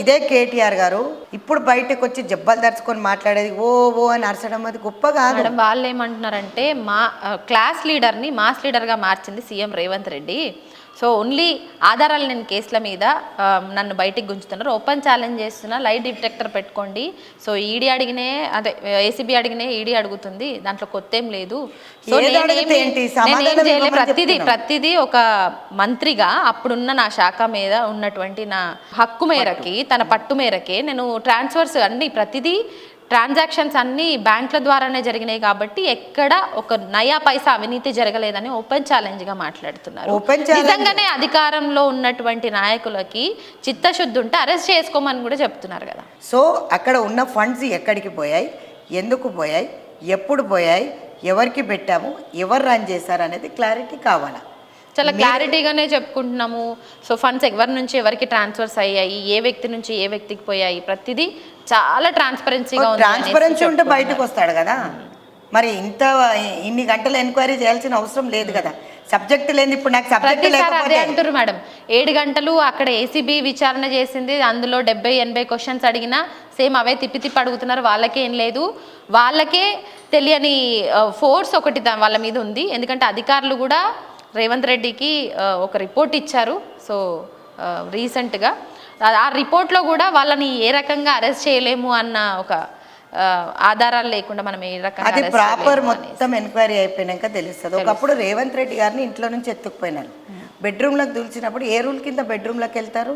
ఇదే కేటీఆర్ గారు ఇప్పుడు బయటకు వచ్చి జబ్బలు దర్చుకొని మాట్లాడేది ఓ ఓ అని అరచడం అది గొప్ప కాదు మేడం. వాళ్ళు ఏమంటున్నారంటే మా క్లాస్ లీడర్ని మాస్ లీడర్గా మార్చింది CM Revanth Reddy. So only ఆధారాలు నేను కేసుల మీద నన్ను బయటికి గుంజుతున్నారు. ఓపెన్ ఛాలెంజ్ చేస్తున్నా, లైట్ డిటెక్టర్ పెట్టుకోండి. సో ఈడీ అడిగినే అదే ఏసీబీ అడిగినే ఈడీ అడుగుతుంది, దాంట్లో కొత్త ఏం లేదు. సో ప్రతిదీ ఒక మంత్రిగా అప్పుడున్న నా శాఖ మీద ఉన్నటువంటి నా హక్కు మేరకి, తన పట్టు మేరకే నేను ట్రాన్స్ఫర్స్ అన్ని ప్రతిదీ ట్రాన్సాక్షన్స్ అన్ని బ్యాంకుల ద్వారానే జరిగినాయి కాబట్టి ఎక్కడ ఒక నయా పైసా అవినీతి జరగలేదని ఓపెన్ ఛాలెంజ్ గా మాట్లాడుతున్నారు. నిజంగానే అధికారంలో ఉన్నటువంటి నాయకులకి చిత్తశుద్ధి ఉంటే అరెస్ట్ చేసుకోమని కూడా చెప్తున్నారు కదా. సో అక్కడ ఉన్న ఫండ్స్ ఎక్కడికి పోయాయి, ఎందుకు పోయాయి, ఎప్పుడు పోయాయి, ఎవరికి పెట్టాము, ఎవరు రన్ చేశారు అనేది క్లారిటీ కావాలా. చాలా క్లారిటీగానే చెప్పుకుంటున్నాము. సో ఫండ్స్ ఎవరి నుంచి ఎవరికి ట్రాన్స్ఫర్స్ అయ్యాయి, ఏ వ్యక్తి నుంచి ఏ వ్యక్తికి పోయాయి, ప్రతిదీ చాలా ట్రాన్స్పరెన్సీగా ఉంది. ట్రాన్స్పరెన్సీ ఉంటే బయటకు వస్తాడు కదా. మరి ఇన్ని గంటలు ఎంక్వైరీ చేయాల్సిన అవసరం లేదు కదా. సబ్జెక్ట్ లేదు. ఇప్పుడు నాకు సబ్జెక్ట్ అదే అంటారు మేడం. 7 గంటలు అక్కడ ఏసీబీ విచారణ చేసింది, అందులో 70-80 క్వశ్చన్స్ అడిగినా సేమ్ అవే తిప్పి అడుగుతున్నారు. వాళ్ళకే ఏం లేదు, వాళ్ళకే తెలియని ఫోర్స్ ఒకటి వాళ్ళ మీద ఉంది. ఎందుకంటే అధికారులు కూడా రేవంత్ రెడ్డికి ఒక రిపోర్ట్ ఇచ్చారు. సో రీసెంట్గా ఆ రిపోర్ట్లో కూడా వాళ్ళని ఏ రకంగా అరెస్ట్ చేయలేము అన్న ఒక ఆధారాలు లేకుండా మనం ఏ రకంగా అది ప్రాపర్ మొత్తం ఎంక్వైరీ అయిపోయినాక తెలుస్తుంది. ఒకప్పుడు రేవంత్ రెడ్డి గారిని ఇంట్లో నుంచి ఎత్తుకుపోయినారు. బెడ్రూమ్లోకి దులిచినప్పుడు ఏ రూల్ కింద బెడ్రూమ్లోకి వెళ్తారు,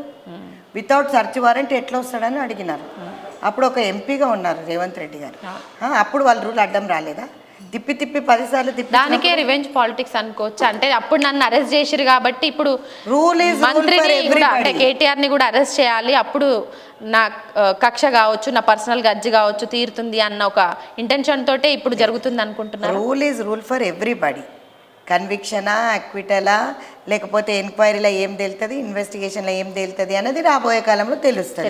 వితౌట్ సర్చ్ వారెంట్ ఎట్లా వస్తాడని అడిగినారు. అప్పుడు ఒక ఎంపీగా ఉన్నారు రేవంత్ రెడ్డి గారు. అప్పుడు వాళ్ళ రూల్ అడ్డం రాలేదా? తిప్పి 10 సార్లు తిప్పి దానికే రివెంజ్ పాలిటిక్స్ అనుకోవచ్చు. అంటే అప్పుడు నన్ను అరెస్ట్ చేసిరు కాబట్టి ఇప్పుడు మంత్రిని అంటే కేటీఆర్ ని కూడా అరెస్ట్ చేయాలి, అప్పుడు నా కక్ష కావచ్చు, నా పర్సనల్ గజ్జి కావచ్చు తీరుతుంది అన్న ఒక ఇంటెన్షన్ తోటే ఇప్పుడు జరుగుతుంది అనుకుంటున్నారు. Rule is rule for everybody. కన్విక్షనా, అక్విటలా, లేకపోతే ఎంక్వైరీలో ఏం తేలుతుంది, ఇన్వెస్టిగేషన్లో ఏం తేలుతుంది అనేది రాబోయే కాలంలో తెలుస్తుంది.